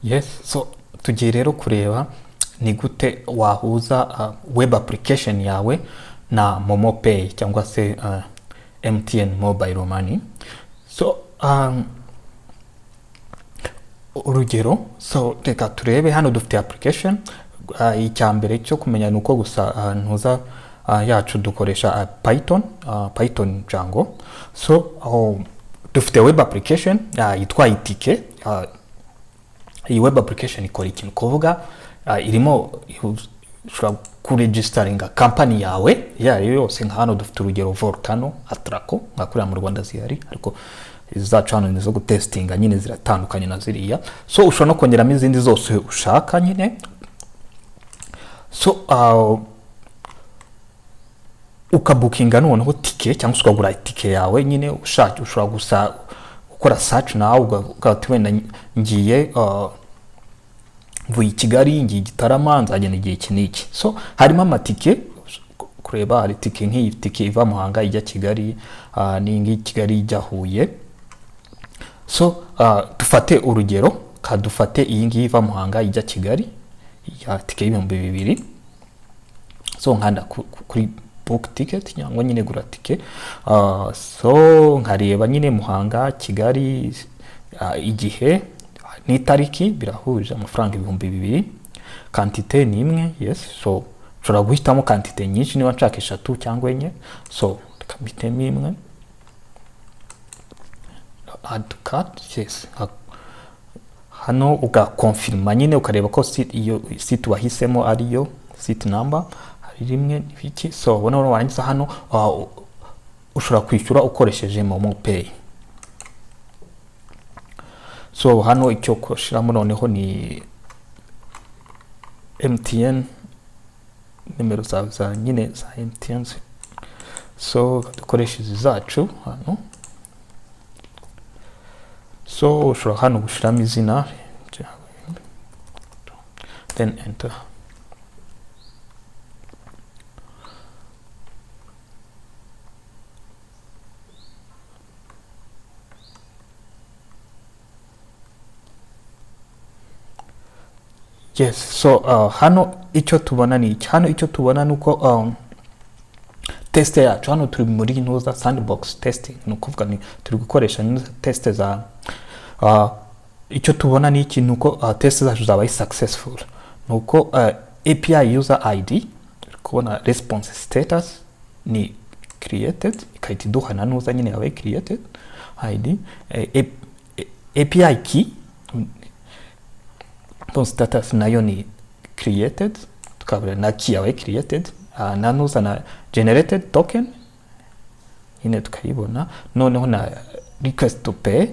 Yes, so tugiye rero kureba ni gute wahuza web application yawe na MoMo Pay cyangwa se MTN Mobile Money. So urugero, so reka turebe hano dufite application. Icyambere cyo kumenya nuko gusa ntuza yacu dukoresha Python Django. So dufite web application yitwa itike. Iyi web application ikora ikintu kuvuga irimo ushobora kuregisteringa company yawe yari yose. Nka hano dufite urugero Volcano, Atraco, nkakurira mu Rwanda zihari, ariko izacu hano nizo gutestinga nyine ziratandukanye na ziriya. So ushobora no kongeramo izindi zose ushaka nyine. So ukabukinga noneho tike cyangwa ukagura tike yawe nyine ushobora gusa ukora search nawe ugati wenda ngiye mvuye Kigali ngiye Gitarama nzagenda igihe kiniki. So harimo amatike kureba, hari tike nk'iyi tike iva Muhanga ijya Kigali, n'ingi Kigali ijya Huye. So dufate urugero kadufate iyi ngiyi iva Muhanga ijya Kigali ya tike y'ibihumbi 2,000. So nkanda kuri book ticket cyangwa nyine gura tike. So nkareba nyine Muhanga Kigali igihe n'itariki birahuje amafaranga 2,000. Quantité ni imwe. Yes, so ushobora guhitamo quantité nyinshi niba nshaka 3 cyangwa 4. So kamite imwe add to cart. Yes, hano ugakonfirma nyine ukareba ko iyo site wahisemo ariyo site number hari rimwe n'iki. So ubona warangiza hano ushobora kwishyura ukoresheje MoMo Pay. So hano icyo koshiramo noneho ni MTN, nimero za nyine za MTN. So dukoresha izacu hano. So ushobora hano gushiramo izina then enter. Yes, so hano icyo tubona ni hano icyo tubona nuko test yacu hano turi muri ntuza sandbox testing, nukuvuga ni turi gukoresha test za icyo tubona ni iki nuko test zacu zabaye successful. Nuko API user ID kubona response status ni created, ikahita iduha na ntuza nyine yabaye created ID. API key status nayo ni created, tukabura na key yawe created, na nuza na generated token nyine tukayibona. Noneho na request to pay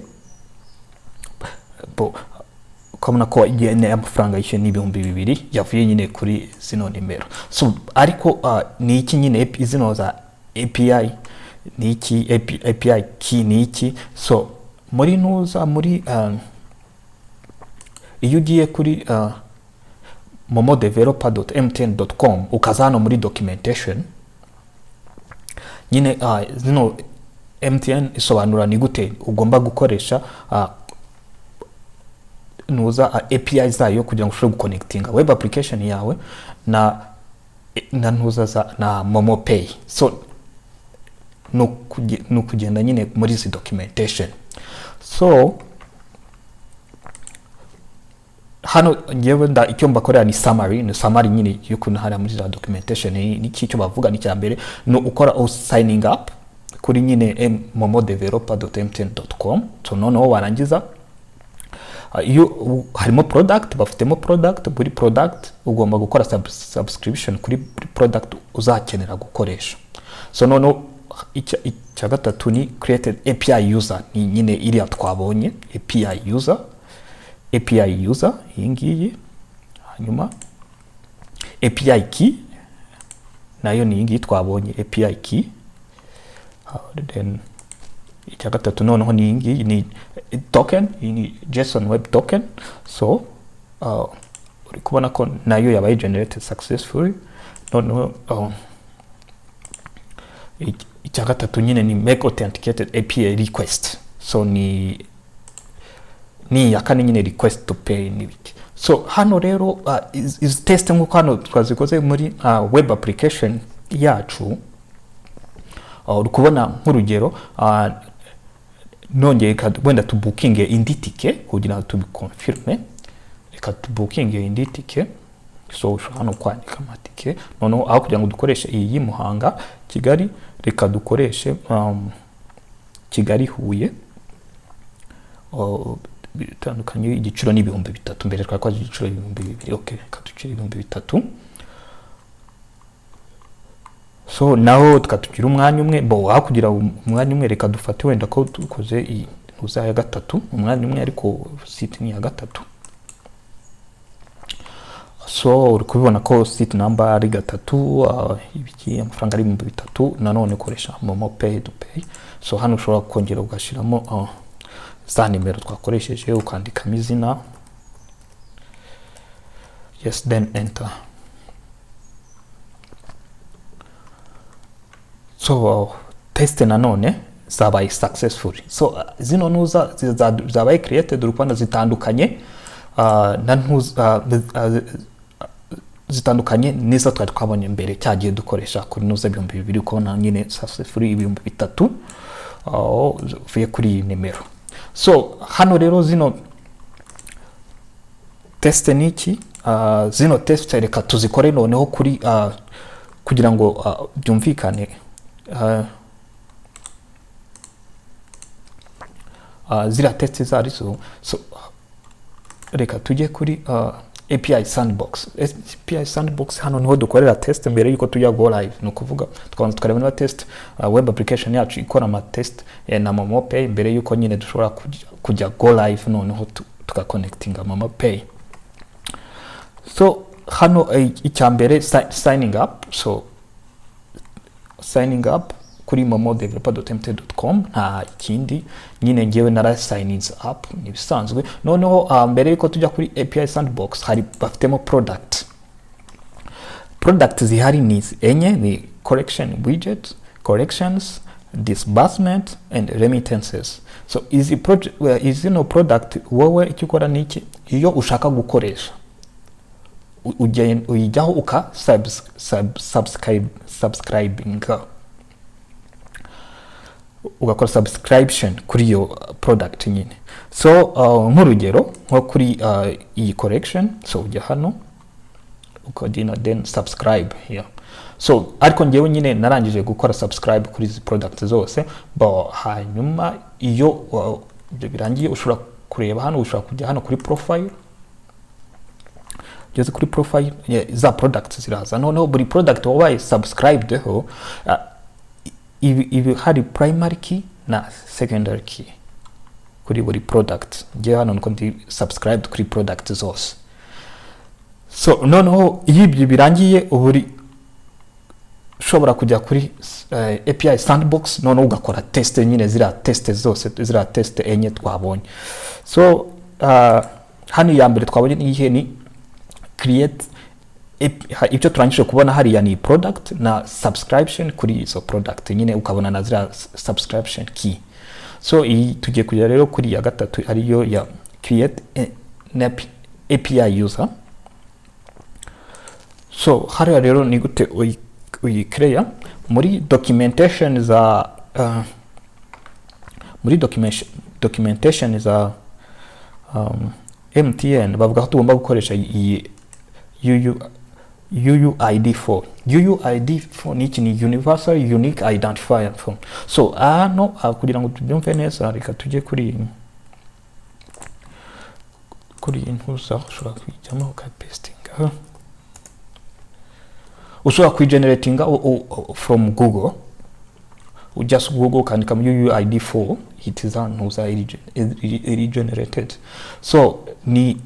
ukabona ko yene amafaranga yishyuye ni 2,000 yavuye nyine kuri zino nimero. So ariko ni iki nyine izino za API ni iki, API key ni iki. So muri nuza muri iyo ugiye kuri momodeveloper.mtn.com ukaza hano muri documentation nyine zino MTN isobanura ni gute ugomba gukoresha nuza API zayo kugira ngo ushobore guconnectinga web application yawe na nuza na MoMo Pay. So no kugenda nyine muri izi documentation. So hano ngewe nda icyo mbakorera ni summary nyine y'ukuntu hari muri za documentation ni cyo bavuga. ni cyambere no ukora signing up kuri nyine momodeveloper.mtn.com. so noneho warangiza iyo harimo product, bafitemo product, buri product ugomba gukora subscription kuri product uzakenera gukoresha. So noneho icya gatatu ni created API user, ni nyine iriya twabonye API user iyi ngiyi. Hanyuma API key nayo ni iyi ngiyi twabonye API key. Then icya gatatu noneho ni iyi ngiyi ni token, iyi ni JSON web token. So uri kubona ko nayo yabaye generated successfully. Noneho icya gatatu nyine ni make authenticated API request. So ni ni ya kane nyine request to pay n'ibiki. So hano rero is test nk'uko hano twazikoze muri web application yacu. Uri kubona nk'urugero nongeye wenda tu booking indi ticket kugira ngo tubikonfirme. Reka tu booking indi ticket. So ushobora hano kwandika amatike noneho aho kugira ngo dukoreshe iyi Muhanga Kigali, reka dukoreshe Kigali Huye. Bitandukanye igiciro ni 3,000 mbere twakoze igiciro 2,000. Okay, reka ducire 3,000. So naho tukatugira umwanya umwe aho kugira umwanya umwe reka dufate wenda ko dukoze intuza ya gatatu umwanya umwe ariko site ni ya gatatu. So uri kubibona ko site number ari gatatu, ibiki amafaranga ari 3,000. nanone ukoresha MoMo Pay to pay. So hano ushobora kongera ugashiramo za nimero twakoresheje ukandika izina. Yes, then enter. So test nanone zabaye successful. So zino nuza zabaye created urupanda zitandukanye na ntuza zitandukanye nizo twari twabonye mbere cyagiye dukoresha kuri nuza 2,000 ukona nyine successful 3,000 uvuye kuri nimero. So hano rero zino test niki zino test reka tuzikore noneho kuri kugira ngo byumvikane. Zira test zarizo. So reka tujye kuri API Sandbox. API Sandbox hano niho dukorera test mbere yuko tujya go live. No kuvuga twabanza tukareba niba test web application yacu ikora ama test na MoMo Pay mbere yuko nyine dushobora kujya go live noneho tukaconnectinga MoMo Pay. So hano icyambere signing up. So signing up kuri momodeveloper.mt.com nta kindi nyine ngewe nara sign up nibisanzwe. Noneho mbere yuko tujya kuri API Sandbox hari bafitemo product zihari ni enye ni correction widget, corrections, disbursement and remittances. So is no product wowe icyo ukora niki iyo ushaka gukoresha ujyaho uka subscribing ugakora subscription kuri yo product nyine. So nk'urugero nko kuri iyi correction. So ujya hano ukadina then subscribe here. So ariko ngewe nyine narangije gukora subscribe kuri izi product zose hanyuma iyo ibyo birangiye ushobora kureba hano, ushobora kujya hano kuri profile. Jeze kuri profile za products ziraza noneho buri product wabaye subscribed ho ibi hari primary key na secondary key kuri buri product. Ngewe hano niko ndi subscribed kuri product zose. So noneho ibyo birangiye uburi ushobora kujya kuri API Sandbox noneho ugakora test nyine zira test zose zira test enye twabonye. So hano ya mbere twabonye nihe ni create ibyo turangije kubona hariya ni product na subscription kuri izo product nyine ukabona na zira subscription key. So tugiye kujya rero kuri ya gatatu ariyo ya create API user. So hariya rero ni gute uyicreate muri documentation za documentation za MTN bavuga ko tugomba gukoresha iyi UUID4. UUID4 ni iki? Ni Universal Unique Identifier Form. So no kugira ngo tubyumve neza reka tujye kuri intuza ushobora kwijyamo ukapestinga. Ushobora kwigenerating from Google. Just Google can come UUID4 it is antuza regenerated. So ni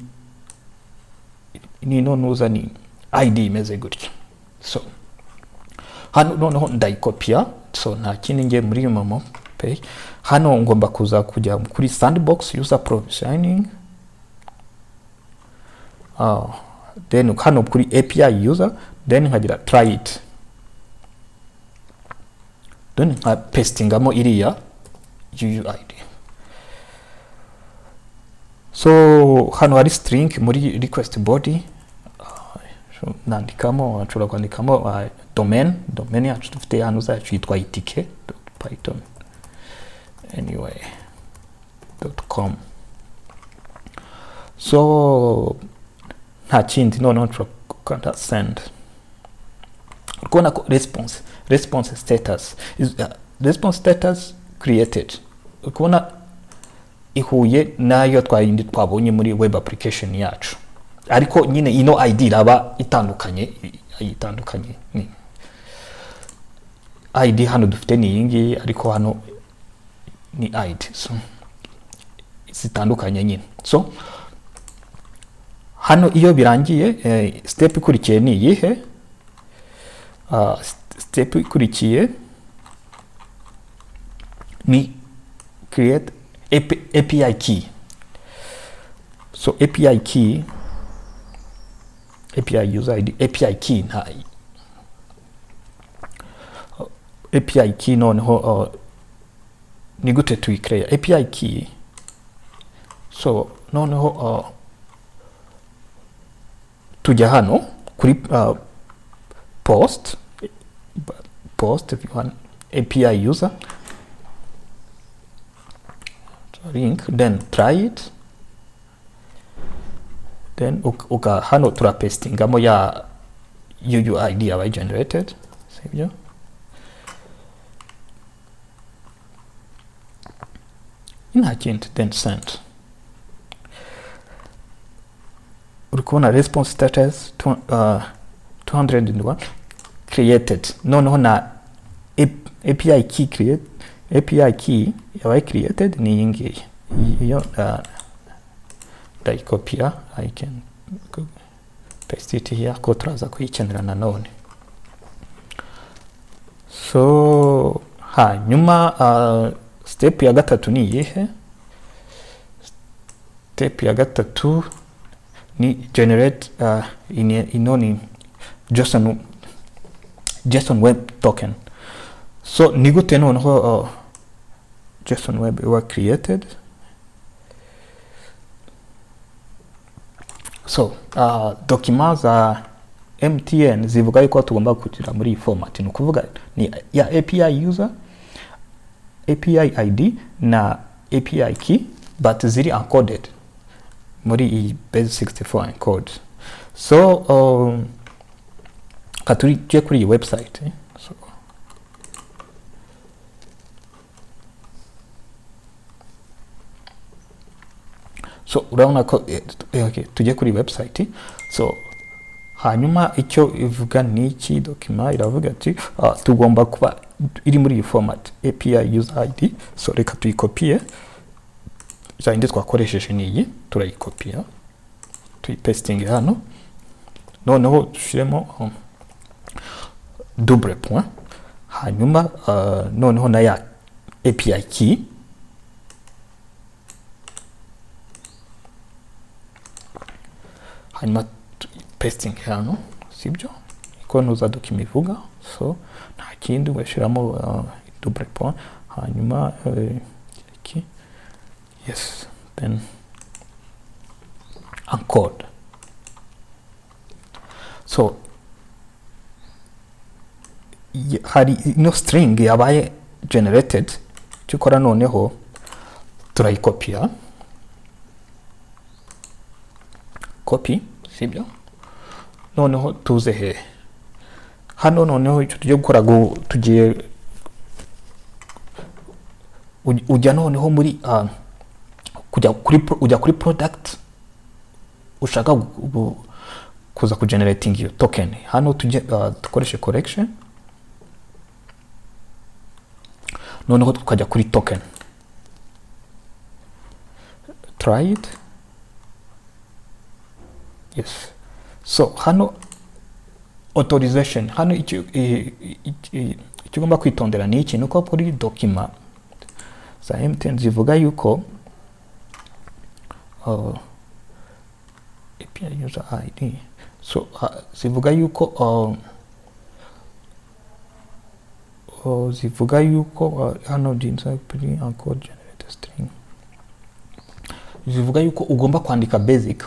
nonuza ni ID imeze gutya. So hano noneho ndayikopia. So nta kindi ngiye muri MoMo Pay. Hano ngomba kujya kuri Sandbox user provisioning. Then hano kuri API user, then nkagira try it. Then pastingamo iriya UUID. So hano hari string muri request body, nandikamo, nshobora kwandikamo domain yacu dufite hano zacu yitwa itk.python anyway .com. So nta kindi, noneho nshobora gukanda send. Ukubona ko response status is response status created, ukubona ihuye nayo twayindi twabonye muri web application yacu, ariko nyine ino ID iraba itandukanye ni ID hano dufite ni yingi, ariko hano ni ID, so zitandukanye nyine. So hano iyo birangiye, step ikurikiye ni iyihe? Step ikurikiye ni create API key. So API key, API user ID, API key nta API key noneho ni gute tuyicreate API key. So noneho tujya hano kuri post if you want API user link, then try it, then uka hano turapestingamo ya UUID yabaye generated, sibyo? Nta kindi, then send. Uri kubona response status 201 created. Noneho na API key create, API key yabaye created ni yingi iyo copy. I can paste it here ko turaza kuyikenera nanone. So hanyuma step ya gatatu ni iyihe? Step ya gatatu ni generate inoni JSON web token. So ni gute noneho JSON web were created? So documents za MTN zivuga yuko tugomba kugira muri format, ni ukuvuga ni ya API user, API ID na API key, but ziri encoded muri iyi base 64 encode. So katuri je kuri website, so urabona ko okay, tujye kuri website. So hanyuma icyo ivuga ni iki? Document iravuga ati tugomba kuba iri muri iyi format API user ID. So reka tuyikopie, cyangwa twakoresheje niyi turayikopia, tuyipasting hano, noneho dushiremo double point, hanyuma noneho na ya API key hanyuma pasting hano, sibyo? Iko nuza document ivuga. So nta kindi washiramo double point, hanyuma iki, yes, then encode. So hari no string yabaye generated, cyukora noneho turayikopia, copy, sibyo? Noneho tuze he hano, noneho icyo tujye gukora tugiye ujya noneho muri ujya kuri product ushaka kuza ku generating iyo token. Hano tujye dukoreshe correction, noneho tukajya kuri token, try it, yes. So hano authorization, hano ikigomba kwitondera ni iki? Nuko kuri document za MTN zivuga yuko API user ID, so zivuga yuko zivuga yuko hano inside encode generator string bivuga yuko ugomba kwandika basic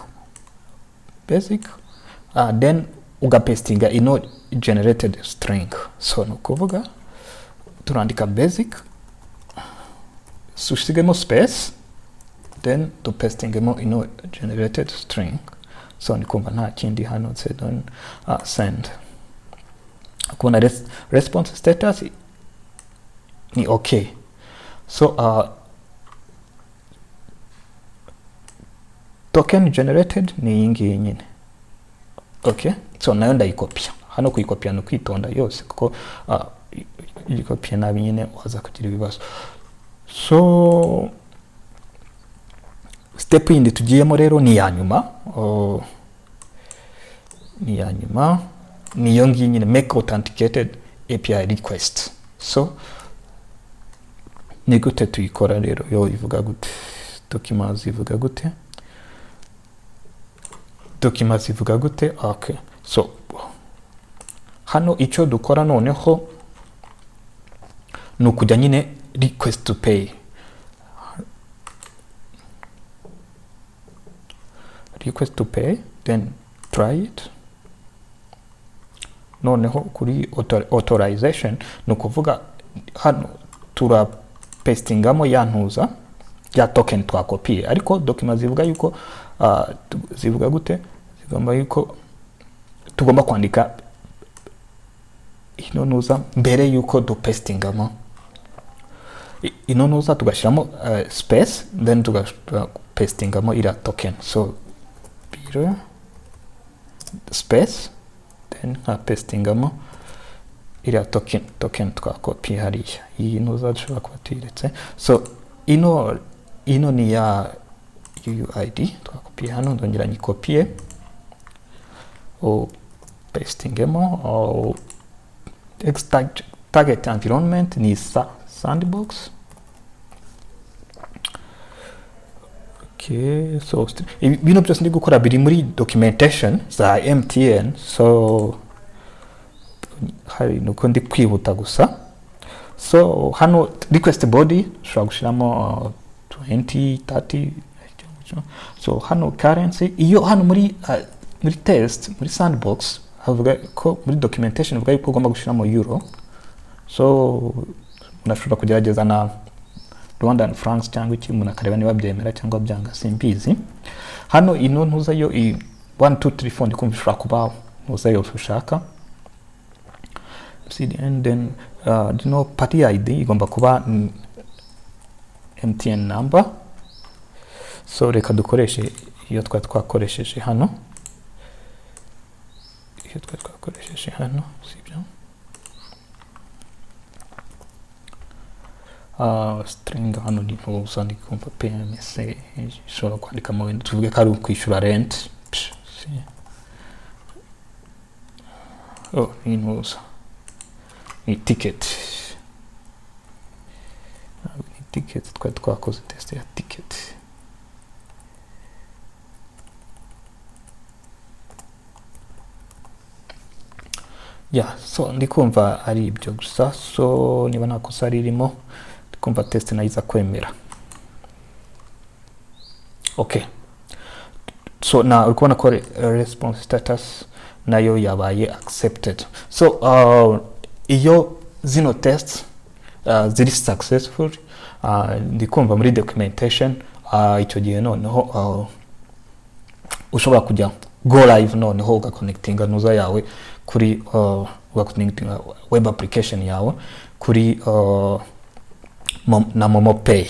then ugapestinga ino generated string. So no kuvuga turandika basic, sushigemo space, then tupestingemo ino generated string. So nikumva nta kindi hano then send. Kuna response status ni okay. So token generated ni yingi nyine. Okay, so nayo ndayikopia hano. Kuyikopia no kwitonda yose kuko yikopia nabi nyine waza kugira ibibazo. So step yindi tugiyemo rero ni ya nyuma. Ni yongi nyine make authenticated API request. So ni gute tuyikora rero? Yo ivuga gute? Documents ivuga gute? Okay, so hano icyo dukora noneho nukujya nyine request to pay. Then try it. Noneho kuri authorization nukuvuga hano tura pastingamo yantuza ya token twakopie, ariko documents zivuga yuko zivuga gute? Zigomba yuko tugomba kwandika inonuza mbere yuko do pastingamo inonuza, tugashiramo space, then pastingamo ira token. So biro space, then pastingamo ira token twakopie hariya. Iyi nuza dushobora kuba tuyiretse. So ino ni ya UUID twakopie hano, ndongera nyikopie pastingemo. Target environment ni Sandbox. Okay, so bino byose ndi gukora biri muri documentation za MTN. So hari nuko ndi kwihuta gusa. So hano request body ushobora gushiramo 20 30. So hano currency iyo hano muri test muri Sandbox havuga ko muri documentation havuga yuko ugomba gushiramo euro. So unashobora kugerageza na Rwandan francs cyangwa iki, umuntu akareba niba byemera cyangwa byanga, simbizi. Hano ino ntuza yo 1 2 3 4 ndikumva ushobora kuba ntuza yo ushaka. And then party ID igomba kuba MTN number. So reka dukoreshe iyo twakoresheje hano. Sibyo? String hano ni ntuza ndikumva PMS ishobora kwandika mu bintu tuvuge ko ari ukwishyura rent. Ni ntuza ni ticket twakoze test ya ticket. So ndikumva ari ibyo gusa. So niba nakosa ririmo ndikumva test nayiza kwemera. Okay, so na urikubona ko response status nayo yabaye accepted. So iyo zino tests ziri successful, ndikumva muri documentation icyo gihe noneho ushobora kujya go live, noneho ugaconnectinga nuza yawe kuri ugaconnectinga web application yawe kuri na MoMo Pay.